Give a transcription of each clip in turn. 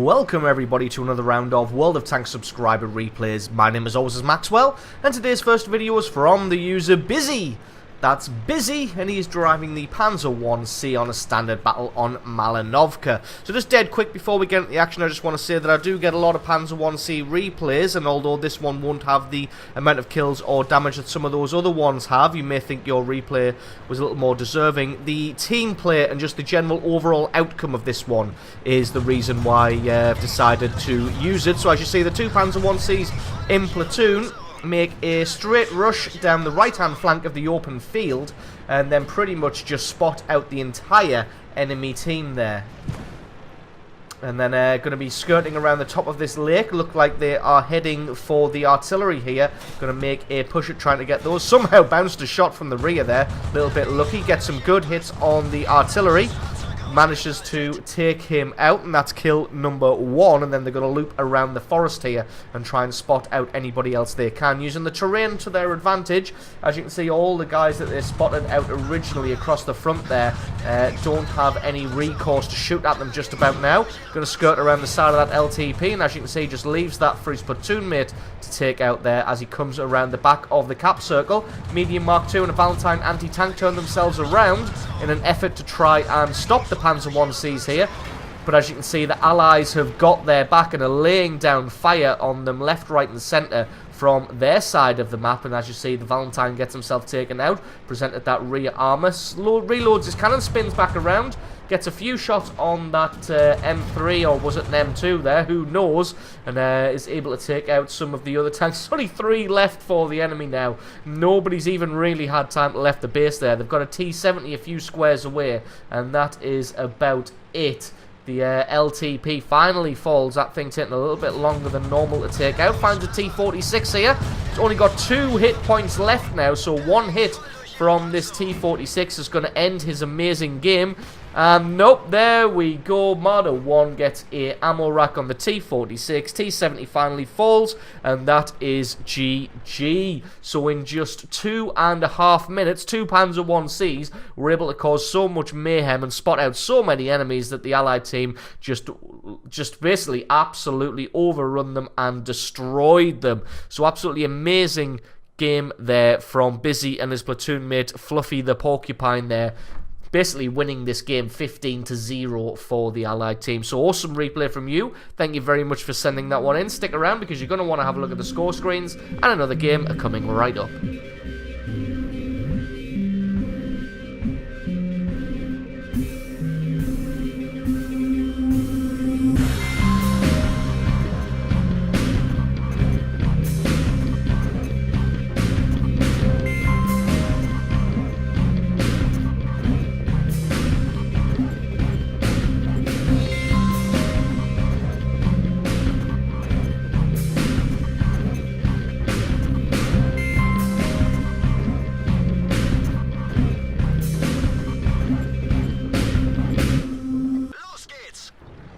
Welcome everybody to another round of World of Tanks subscriber replays. My name as always is Maxwell, and today's first video is from the user Busy. That's Busy, and he's driving the Panzer 1C on a standard battle on Malinovka. So just dead quick before we get into the action, I just want to say that I do get a lot of Panzer 1C replays, and although this one won't have the amount of kills or damage that some of those other ones have, you may think your replay was a little more deserving. The team play and just the general overall outcome of this one is the reason why I've decided to use it. So as you see, the two Panzer 1Cs in platoon make a straight rush down the right hand flank of the open field and then pretty much just spot out the entire enemy team there. And then going to be skirting around the top of this lake. Look like they are heading for the artillery here. Going to make a push at trying to get those. Somehow bounced a shot from the rear there. A little bit lucky. Get some good hits on the artillery. Manages to take him out, and that's kill number 1. And then they're going to loop around the forest here and try and spot out anybody else they can, using the terrain to their advantage. As you can see, all the guys that they spotted out originally across the front there don't have any recourse to shoot at them just about now. Going to skirt around the side of that LTP, and as you can see, just leaves that for his platoon mate to take out there as he comes around the back of the cap circle. Medium Mark II and a Valentine anti-tank turn themselves around in an effort to try and stop the Panzer 1Cs here, but as you can see, the Allies have got their back and are laying down fire on them left, right and centre from their side of the map. And as you see, the Valentine gets himself taken out, presented that rear armour, reloads his cannon, spins back around, gets a few shots on that M3, or was it an M2 there, who knows, and is able to take out some of the other tanks. There's only 3 left for the enemy now. Nobody's even really had time to left the base there. They've got a T-70 a few squares away, and that is about it. The LTP finally falls. That thing taking a little bit longer than normal to take out. Finds a T-46 here. It's only got 2 hit points left now, so 1 hit from this T-46 is going to end his amazing game. Nope, there we go. Marder 1 gets a ammo rack on the T-46. T-70 finally falls, and that is GG. So in just 2.5 minutes, 2 Panzer 1Cs were able to cause so much mayhem and spot out so many enemies that the Allied team just basically absolutely overrun them and destroyed them. So absolutely amazing game there from Busy and his platoon mate Fluffy the Porcupine there, basically winning this game 15-0 for the Allied team. So awesome replay from you. Thank you very much for sending that one in. Stick around because you're going to want to have a look at the score screens, and another game are coming right up.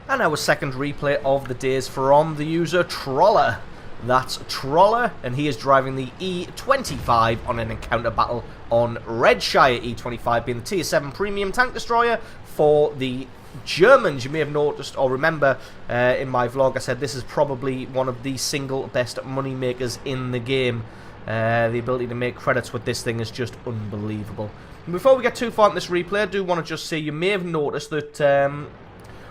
And our second replay of the day is from the user Troller. That's Troller, and he is driving the E25 on an encounter battle on Redshire. E25 being the Tier 7 premium tank destroyer for the Germans. You may have noticed or remember in my vlog I said this is probably one of the single best money makers in the game. The ability to make credits with this thing is just unbelievable. And before we get too far in this replay, I do want to just say you may have noticed that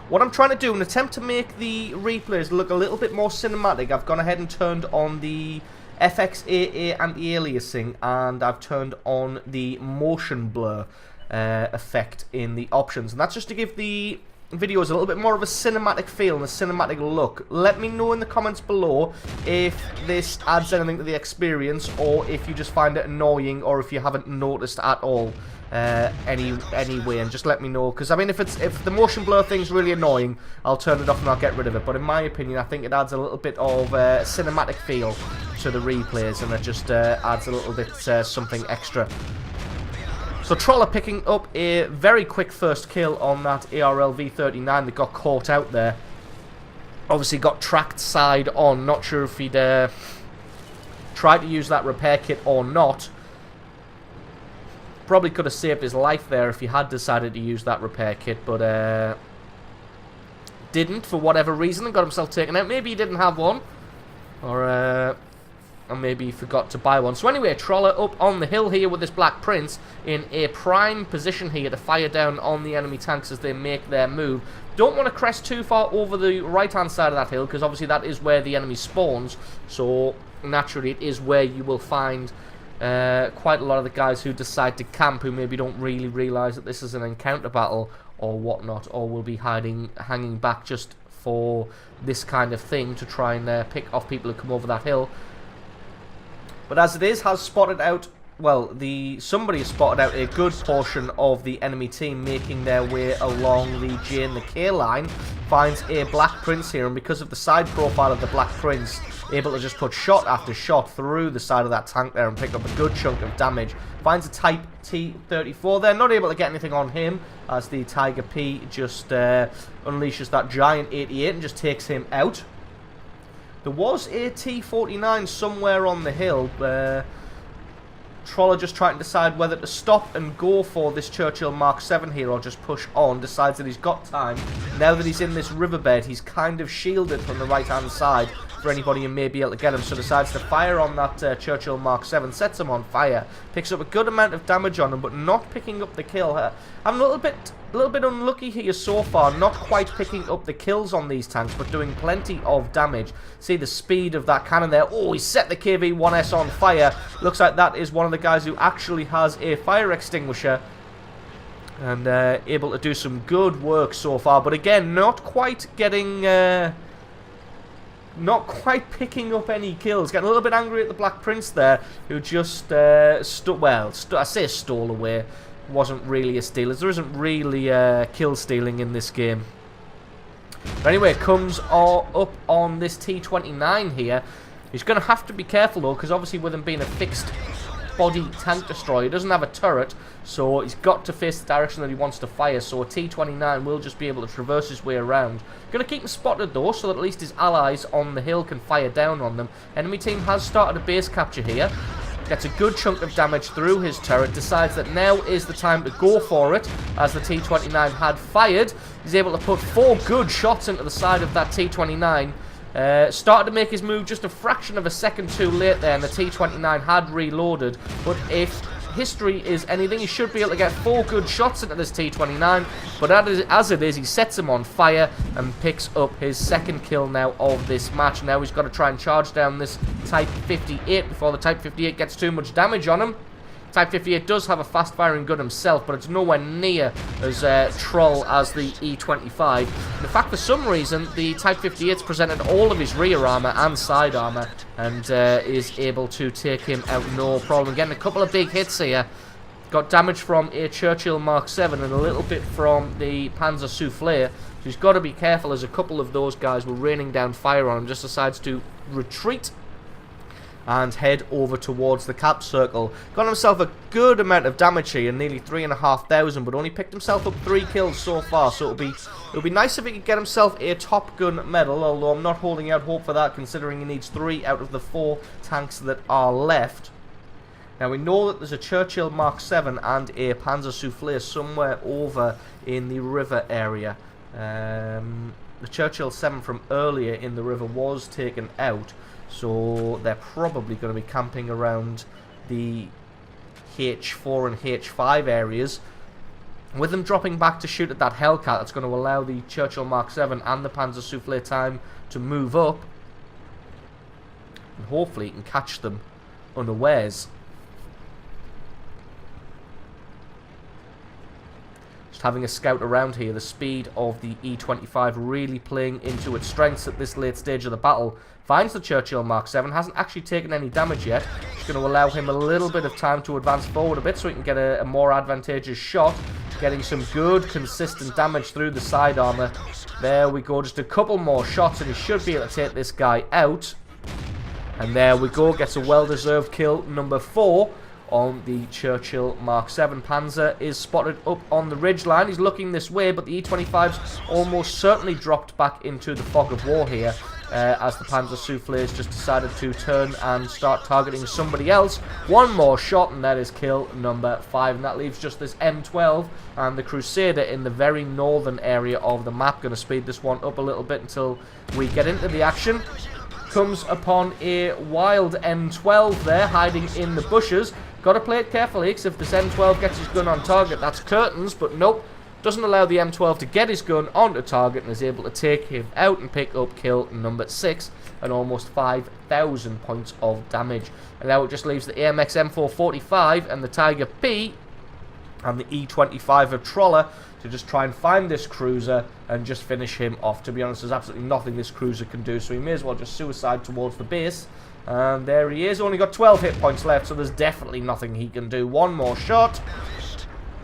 what I'm trying to do, in an attempt to make the replays look a little bit more cinematic, I've gone ahead and turned on the FXAA anti-aliasing, and I've turned on the motion blur effect in the options. And that's just to give the videos a little bit more of a cinematic feel and a cinematic look. Let me know in the comments below if this adds anything to the experience, or if you just find it annoying, or if you haven't noticed at all. Anyway, and just let me know, because I mean, if the motion blur thing's really annoying, I'll turn it off and I'll get rid of it. But in my opinion, I think it adds a little bit of cinematic feel to the replays, and it just adds a little bit something extra. So Troller picking up a very quick first kill on that ARL V39 that got caught out there. Obviously got tracked side on. Not sure if he'd tried to use that repair kit or not. Probably could have saved his life there if he had decided to use that repair kit, but didn't for whatever reason and got himself taken out. Maybe he didn't have one, or maybe he forgot to buy one. So anyway, Troller up on the hill here with this Black Prince in a prime position here to fire down on the enemy tanks as they make their move. Don't want to crest too far over the right-hand side of that hill, because obviously that is where the enemy spawns. So naturally it is where you will find quite a lot of the guys who decide to camp, who maybe don't really realise that this is an encounter battle or whatnot, or will be hanging back just for this kind of thing to try and pick off people who come over that hill. But as it is, has spotted out, well, somebody has spotted out a good portion of the enemy team making their way along the J and the K line. Finds a Black Prince here, and because of the side profile of the Black Prince, able to just put shot after shot through the side of that tank there and pick up a good chunk of damage. Finds a Type T-34 there, not able to get anything on him, as the Tiger P just unleashes that giant 88 and just takes him out. There was a T-49 somewhere on the hill. Troller just trying to decide whether to stop and go for this Churchill Mark 7 here or just push on. Decides that he's got time. Now that he's in this riverbed, he's kind of shielded from the right-hand side for anybody who may be able to get him. So decides to fire on that Churchill Mark 7. Sets him on fire. Picks up a good amount of damage on him, but not picking up the kill. I'm a little bit unlucky here so far. Not quite picking up the kills on these tanks, but doing plenty of damage. See the speed of that cannon there. Oh, he set the KV-1S on fire. Looks like that is one of the guys who actually has a fire extinguisher. And able to do some good work so far. But again, not quite getting... not quite picking up any kills. Getting a little bit angry at the Black Prince there, who just I say stole away. Wasn't really a steal, as there isn't really kill stealing in this game. But anyway, comes up on this T-29 here. He's going to have to be careful though, because obviously with him being a fixed body tank destroyer, he doesn't have a turret, so he's got to face the direction that he wants to fire. So a T-29 will just be able to traverse his way around. Going to keep him spotted though, so that at least his allies on the hill can fire down on them. Enemy team has started a base capture here. Gets a good chunk of damage through his turret. Decides that now is the time to go for it, as the T-29 had fired. He's able to put 4 good shots into the side of that T-29. Started to make his move just a fraction of a second too late there, and the T-29 had reloaded. But if history is anything, he should be able to get 4 good shots into this T-29. But as it is, he sets him on fire and picks up his second kill now of this match. Now he's got to try and charge down this Type 58 before the Type 58 gets too much damage on him. Type 58 does have a fast-firing gun himself, but it's nowhere near as troll as the E25. In fact, for some reason, the Type 58's presented all of his rear armor and side armor, and is able to take him out no problem. Getting a couple of big hits here. Got damage from a Churchill Mark 7 and a little bit from the Panzer Soufflé. So he's got to be careful, as a couple of those guys were raining down fire on him. Just decides to retreat and head over towards the cap circle. Got himself a good amount of damage here, nearly 3,500, but only picked himself up 3 kills so far. So it'll be nice if he could get himself a Top Gun medal, although I'm not holding out hope for that, considering he needs 3 out of the 4 tanks that are left. Now we know that there's a Churchill Mark 7 and a Panzer Soufflé somewhere over in the river area. The Churchill 7 from earlier in the river was taken out, so they're probably going to be camping around the H4 and H5 areas. With them dropping back to shoot at that Hellcat, that's going to allow the Churchill Mark 7 and the Panzer Soufflé time to move up. And hopefully it can catch them unawares. Having a scout around here, the speed of the E25 really playing into its strengths at this late stage of the battle. Finds the Churchill Mark 7, hasn't actually taken any damage yet. It's going to allow him a little bit of time to advance forward a bit so he can get a more advantageous shot. Getting some good consistent damage through the side armor. There we go, just a couple more shots and he should be able to take this guy out. And there we go, gets a well-deserved kill, number 4. On the Churchill Mark 7. Panzer is spotted up on the ridgeline. He's looking this way, but the E25's almost certainly dropped back into the fog of war here. as the Panzer Soufflés just decided to turn and start targeting somebody else. One more shot, and that is kill number 5. And that leaves just this M12 and the Crusader in the very northern area of the map. Going to speed this one up a little bit until we get into the action. Comes upon a wild M12 there, hiding in the bushes. Got to play it carefully, because if this M12 gets his gun on target, that's curtains, but nope. Doesn't allow the M12 to get his gun onto target and is able to take him out and pick up kill number 6 and almost 5,000 points of damage. And now it just leaves the AMX M445 and the Tiger P and the E25 of Troller to just try and find this cruiser and just finish him off. To be honest, there's absolutely nothing this cruiser can do, so he may as well just suicide towards the base. And there he is, only got 12 hit points left, so there's definitely nothing he can do. One more shot.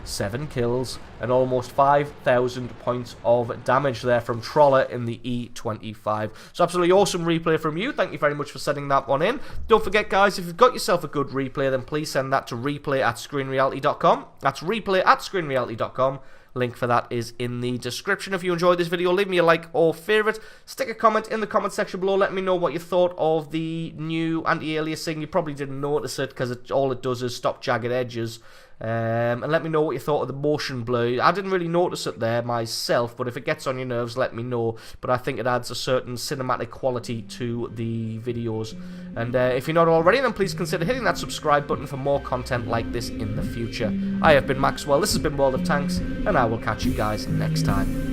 7 kills and almost 5,000 points of damage there from Troller in the E25. So absolutely awesome replay from you. Thank you very much for sending that one in. Don't forget, guys, if you've got yourself a good replay, then please send that to replay@screenreality.com. That's replay@screenreality.com. Link for that is in the description. If you enjoyed this video, leave me a like or favourite. Stick a comment in the comment section below. Let me know what you thought of the new anti-aliasing. You probably didn't notice it because all it does is stop jagged edges. And let me know what you thought of the motion blur. I didn't really notice it there myself, but if it gets on your nerves, let me know. But I think it adds a certain cinematic quality to the videos. And if you're not already, then please consider hitting that subscribe button for more content like this in the future. I have been Maxwell, this has been World of Tanks, and I will catch you guys next time.